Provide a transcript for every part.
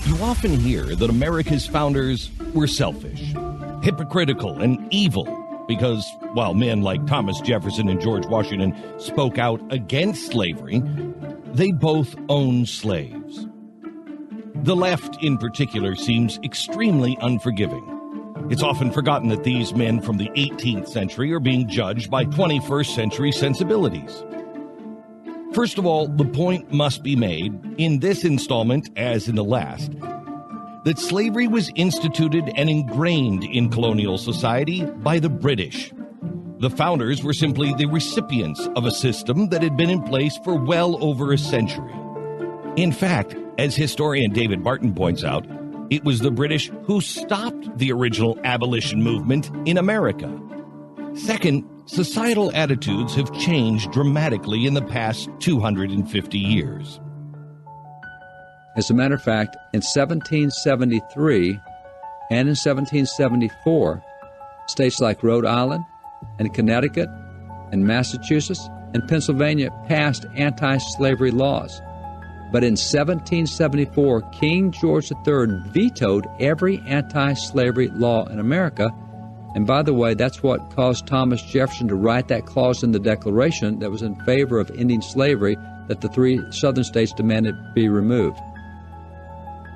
You often hear that America's founders were selfish, hypocritical, and evil because, while men like Thomas Jefferson and George Washington spoke out against slavery, they both owned slaves. The left, in particular, seems extremely unforgiving. It's often forgotten that these men from the 18th century are being judged by 21st century sensibilities. First of all, the point must be made, in this installment as in the last, that slavery was instituted and ingrained in colonial society by the British. The founders were simply the recipients of a system that had been in place for well over a century. In fact, as historian David Barton points out, it was the British who stopped the original abolition movement in America. Second, societal attitudes have changed dramatically in the past 250 years. As a matter of fact, in 1773 and in 1774, states like Rhode Island and Connecticut and Massachusetts and Pennsylvania passed anti-slavery laws. But in 1774, King George III vetoed every anti-slavery law in America. And by the way, that's what caused Thomas Jefferson to write that clause in the Declaration that was in favor of ending slavery that the three southern states demanded be removed.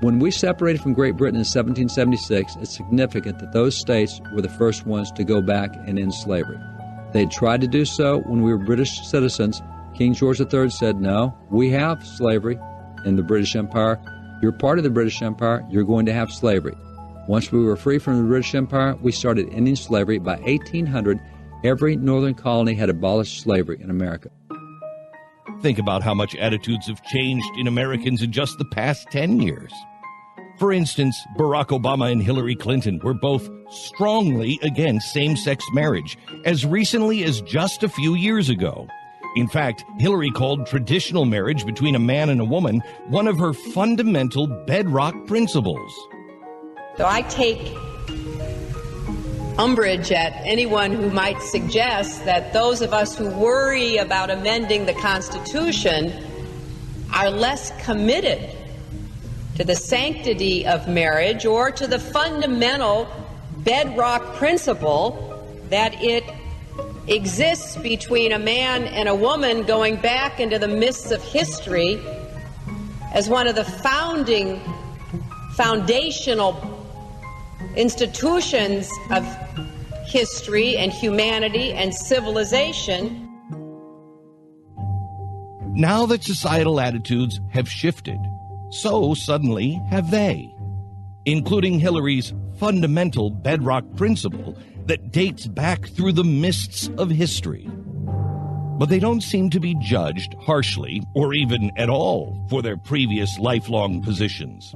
When we separated from Great Britain in 1776, it's significant that those states were the first ones to go back and end slavery. They had tried to do so when we were British citizens. King George III said, no, we have slavery in the British Empire. You're part of the British Empire. You're going to have slavery. Once we were free from the British Empire, we started ending slavery. By 1800, every northern colony had abolished slavery in America. Think about how much attitudes have changed in Americans in just the past 10 years. For instance, Barack Obama and Hillary Clinton were both strongly against same-sex marriage as recently as just a few years ago. In fact, Hillary called traditional marriage between a man and a woman one of her fundamental bedrock principles. So I take umbrage at anyone who might suggest that those of us who worry about amending the Constitution are less committed to the sanctity of marriage or to the fundamental bedrock principle that it exists between a man and a woman going back into the mists of history as one of the foundational institutions of history and humanity and civilization. Now that societal attitudes have shifted, so suddenly have they, including Hillary's fundamental bedrock principle that dates back through the mists of history. But they don't seem to be judged harshly or even at all for their previous lifelong positions.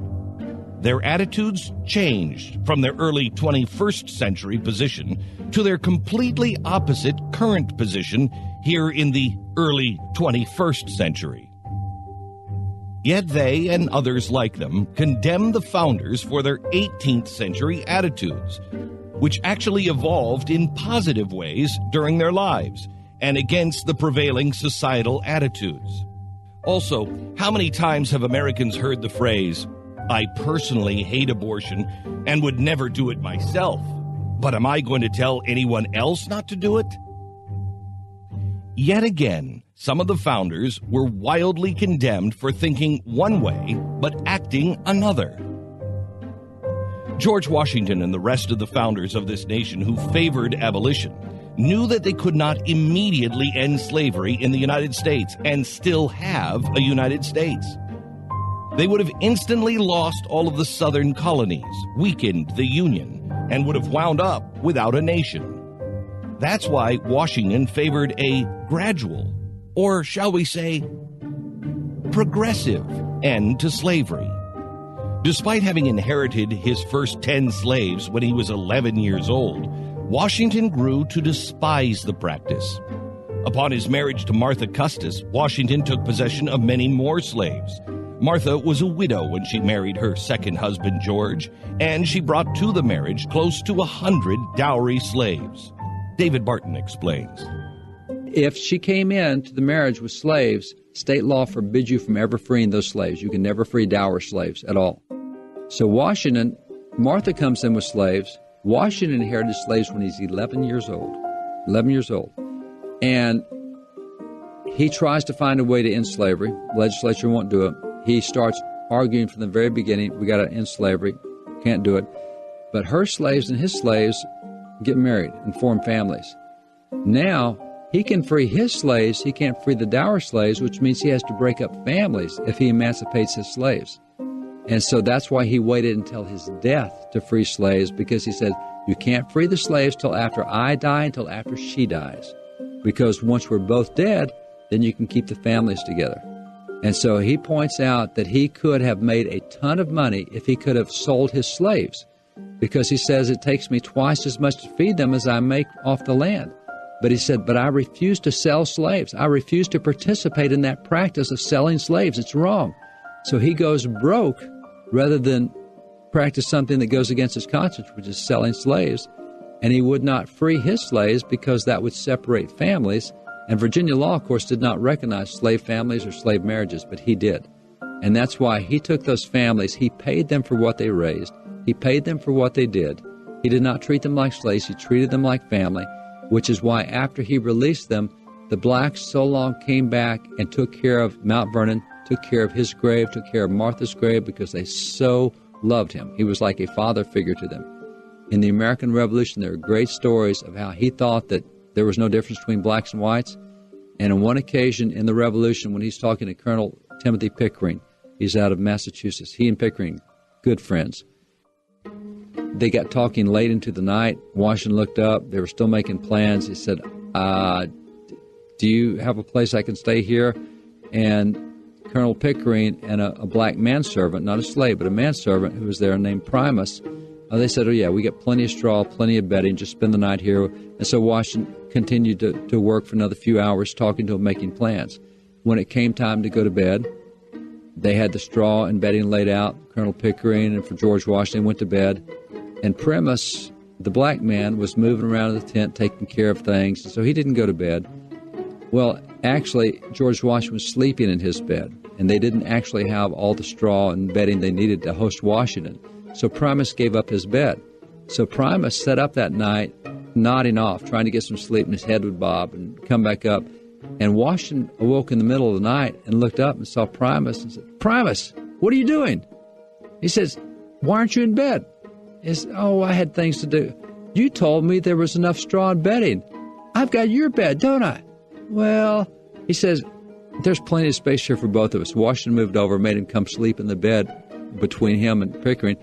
Their attitudes changed from their early 21st century position to their completely opposite current position here in the early 21st century. Yet they and others like them condemn the founders for their 18th century attitudes, which actually evolved in positive ways during their lives and against the prevailing societal attitudes. Also, how many times have Americans heard the phrase, "I personally hate abortion and would never do it myself, but am I going to tell anyone else not to do it?" Yet again, some of the founders were wildly condemned for thinking one way but acting another. George Washington and the rest of the founders of this nation who favored abolition knew that they could not immediately end slavery in the United States and still have a United States. They would have instantly lost all of the southern colonies, weakened the Union, and would have wound up without a nation. That's why Washington favored a gradual, or shall we say, progressive end to slavery. Despite having inherited his first 10 slaves when he was 11 years old, Washington grew to despise the practice. Upon his marriage to Martha Custis, Washington took possession of many more slaves. Martha was a widow when she married her second husband, George, and she brought to the marriage close to 100 dowry slaves. David Barton explains. If she came into the marriage with slaves, state law forbids you from ever freeing those slaves. You can never free dower slaves at all. So Martha comes in with slaves. Washington inherited slaves when he's 11 years old. 11 years old. And he tries to find a way to end slavery. The legislature won't do it. He starts arguing from the very beginning, we got to end slavery. Can't do it. But her slaves and his slaves get married and form families. Now, he can free his slaves. He can't free the dower slaves, which means he has to break up families if he emancipates his slaves. And so that's why he waited until his death to free slaves, because he said, you can't free the slaves till after I die, until after she dies. Because once we're both dead, then you can keep the families together. And so he points out that he could have made a ton of money if he could have sold his slaves, because he says it takes me twice as much to feed them as I make off the land. But he said, but I refuse to sell slaves. I refuse to participate in that practice of selling slaves. It's wrong. So he goes broke rather than practice something that goes against his conscience, which is selling slaves. And he would not free his slaves because that would separate families. And Virginia law, of course, did not recognize slave families or slave marriages, but he did. And that's why he took those families, he paid them for what they raised, he paid them for what they did. He did not treat them like slaves, he treated them like family, which is why after he released them, the blacks so long came back and took care of Mount Vernon, took care of his grave, took care of Martha's grave, because they so loved him. He was like a father figure to them. In the American Revolution, there are great stories of how he thought that there was no difference between blacks and whites. And on one occasion in the Revolution, when he's talking to Colonel Timothy Pickering, he's out of Massachusetts. He and Pickering, good friends. They got talking late into the night. Washington looked up. They were still making plans. He said, do you have a place I can stay here? And Colonel Pickering and a black manservant, not a slave, but a manservant who was there named Primus, they said, oh, yeah, we got plenty of straw, plenty of bedding, just spend the night here. And so Washington continued to work for another few hours, talking to him, making plans. When it came time to go to bed, they had the straw and bedding laid out. Colonel Pickering and for George Washington went to bed. And Primus, the black man, was moving around in the tent, taking care of things, so he didn't go to bed. Well, actually, George Washington was sleeping in his bed, and they didn't actually have all the straw and bedding they needed to host Washington. So Primus gave up his bed. So Primus sat up that night, nodding off, trying to get some sleep, and his head would bob and come back up. And Washington awoke in the middle of the night and looked up and saw Primus and said, Primus, what are you doing? He says, why aren't you in bed? He says, oh, I had things to do. You told me there was enough straw and bedding. I've got your bed, don't I? Well, he says, there's plenty of space here for both of us. Washington moved over, made him come sleep in the bed between him and Pickering.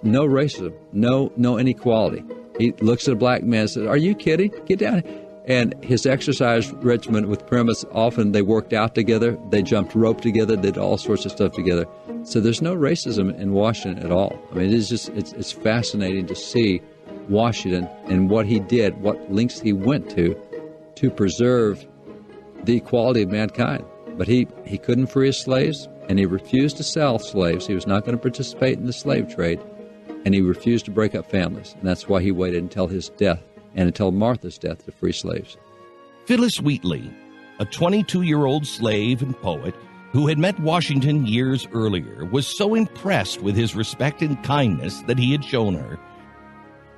No racism, no inequality. He looks at a black man and says, are you kidding? Get down here. And his exercise regimen with Primus, often they worked out together, they jumped rope together, did all sorts of stuff together. So there's no racism in Washington at all. I mean, it's fascinating to see Washington and what he did, what lengths he went to preserve the equality of mankind. But he couldn't free his slaves, and he refused to sell slaves. He was not going to participate in the slave trade, and he refused to break up families. And that's why he waited until his death and until Martha's death to free slaves. Phillis Wheatley, a 22-year-old slave and poet who had met Washington years earlier, was so impressed with his respect and kindness that he had shown her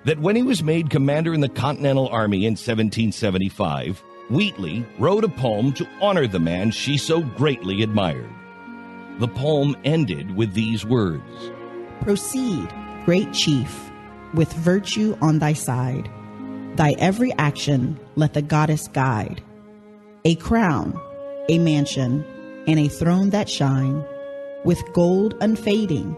that when he was made commander in the Continental Army in 1775, Wheatley wrote a poem to honor the man she so greatly admired. The poem ended with these words: Proceed, great chief, with virtue on thy side. Thy every action let the goddess guide. A crown, a mansion, and a throne that shine, with gold unfading,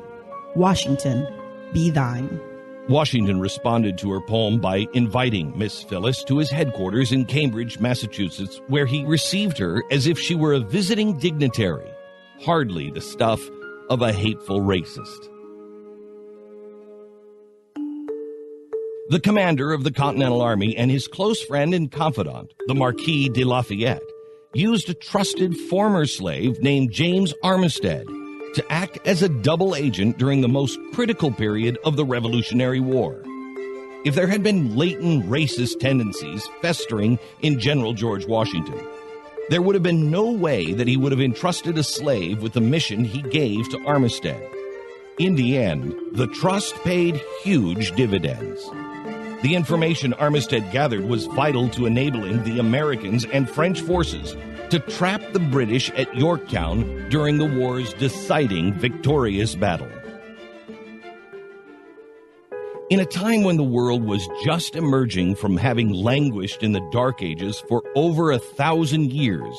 Washington, be thine. Washington responded to her poem by inviting Miss Phillis to his headquarters in Cambridge, Massachusetts, where he received her as if she were a visiting dignitary, hardly the stuff of a hateful racist. The commander of the Continental Army and his close friend and confidant, the Marquis de Lafayette, used a trusted former slave named James Armistead to act as a double agent during the most critical period of the Revolutionary War. If there had been latent racist tendencies festering in General George Washington, there would have been no way that he would have entrusted a slave with the mission he gave to Armistead. In the end, the trust paid huge dividends. The information Armistead gathered was vital to enabling the Americans and French forces to trap the British at Yorktown during the war's deciding victorious battle. In a time when the world was just emerging from having languished in the Dark Ages for over 1,000 years,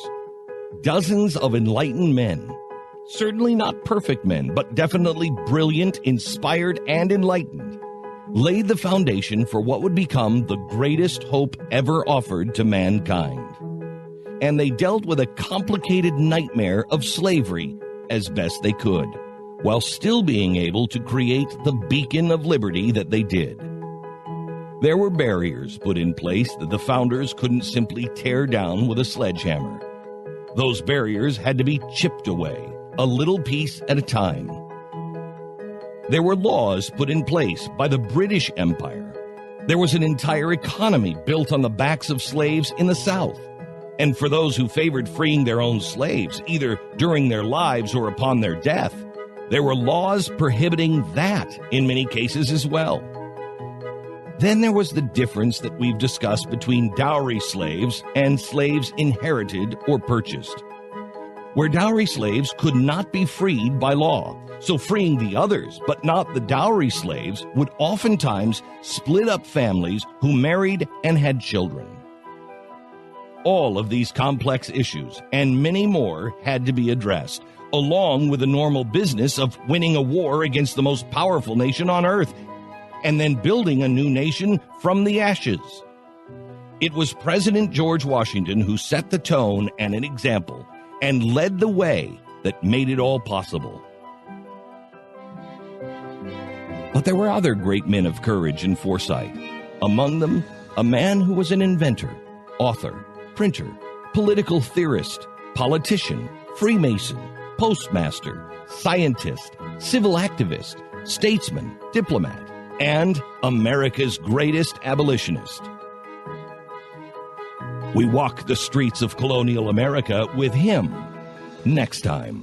dozens of enlightened men, certainly not perfect men, but definitely brilliant, inspired, and enlightened, laid the foundation for what would become the greatest hope ever offered to mankind. And they dealt with a complicated nightmare of slavery as best they could, while still being able to create the beacon of liberty that they did. There were barriers put in place that the founders couldn't simply tear down with a sledgehammer. Those barriers had to be chipped away, a little piece at a time. There were laws put in place by the British Empire. There was an entire economy built on the backs of slaves in the South. And for those who favored freeing their own slaves, either during their lives or upon their death, there were laws prohibiting that in many cases as well. Then there was the difference that we've discussed between dowry slaves and slaves inherited or purchased, where dowry slaves could not be freed by law. So freeing the others, but not the dowry slaves, would oftentimes split up families who married and had children. All of these complex issues and many more had to be addressed, along with the normal business of winning a war against the most powerful nation on earth, and then building a new nation from the ashes. It was President George Washington who set the tone and an example, and led the way that made it all possible. But there were other great men of courage and foresight. Among them, a man who was an inventor, author, printer, political theorist, politician, Freemason, postmaster, scientist, civil activist, statesman, diplomat, and America's greatest abolitionist. We walk the streets of colonial America with him next time.